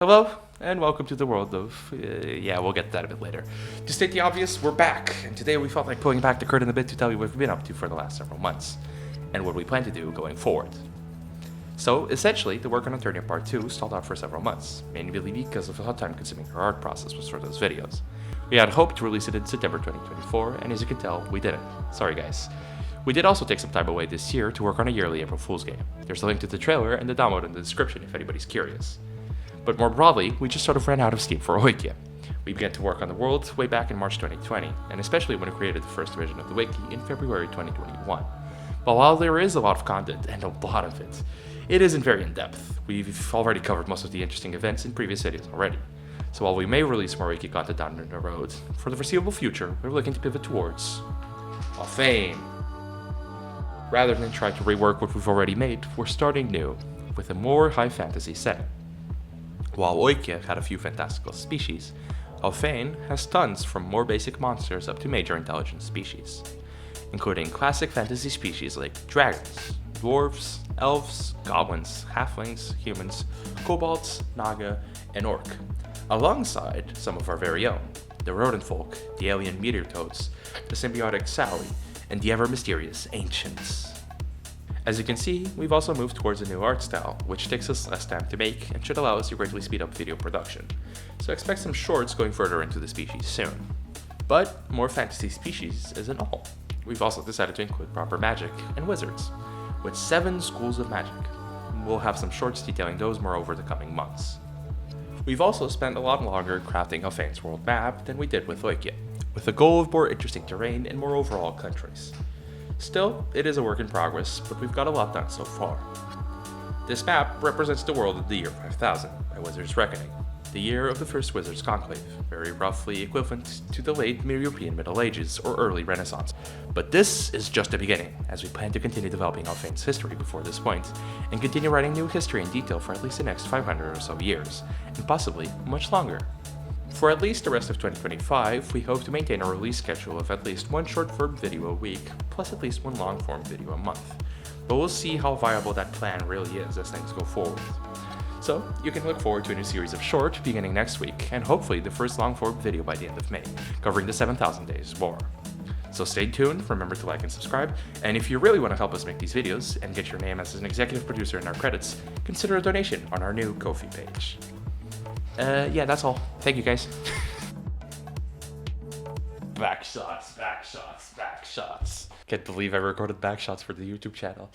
Hello, and welcome to the world of, yeah, we'll get to that a bit later. To state the obvious, we're back, and today we felt like pulling back the curtain a bit to tell you what we've been up to for the last several months, and what we plan to do going forward. So, essentially, the work on Eternia Part 2 stalled out for several months, mainly because of how time-consuming our art process was for those videos. We had hoped to release it in September 2024, and as you can tell, we didn't. Sorry guys. We did also take some time away this year to work on a yearly April Fool's game. There's a link to the trailer and the download in the description if anybody's curious. But more broadly, we just sort of ran out of steam for Aufeyne. We began to work on the world way back in March 2020, and especially when we created the first version of the wiki in February 2021. But while there is a lot of content, and a lot of it, it isn't very in-depth. We've already covered most of the interesting events in previous videos already. So while we may release more wiki content down the road, for the foreseeable future, we're looking to pivot towards Aufeyne. Rather than try to rework what we've already made, we're starting new, with a more high fantasy setting. While Aufeyne had a few fantastical species, Aufeyne has tons from more basic monsters up to major intelligent species, including classic fantasy species like dragons, dwarves, elves, goblins, halflings, humans, kobolds, naga, and orc, alongside some of our very own, the rodent folk, the alien meteor toads, the symbiotic Sally, and the ever-mysterious ancients. As you can see, we've also moved towards a new art style, which takes us less time to make and should allow us to greatly speed up video production, so expect some shorts going further into the species soon. But more fantasy species isn't all. We've also decided to include proper magic and wizards, with 7 schools of magic. We'll have some shorts detailing those more over the coming months. We've also spent a lot longer crafting Aufeyne's world map than we did with Aufeyne, with the goal of more interesting terrain and more overall countries. Still, it is a work in progress, but we've got a lot done so far. This map represents the world of the year 5000 by Wizards' Reckoning, the year of the first Wizards' Conclave, very roughly equivalent to the late European Middle Ages or early Renaissance. But this is just the beginning, as we plan to continue developing Aufeyne's history before this point, and continue writing new history in detail for at least the next 500 or so years, and possibly much longer. For at least the rest of 2025, we hope to maintain a release schedule of at least 1 short-form video a week, plus at least 1 long-form video a month. But we'll see how viable that plan really is as things go forward. So, you can look forward to a new series of short beginning next week, and hopefully the first long-form video by the end of May, covering the 7,000 Days War. So stay tuned, remember to like and subscribe, and if you really want to help us make these videos and get your name as an executive producer in our credits, consider a donation on our new Ko-fi page. Yeah, that's all. Thank you, guys. Backshots, backshots, backshots. Can't believe I recorded backshots for the YouTube channel.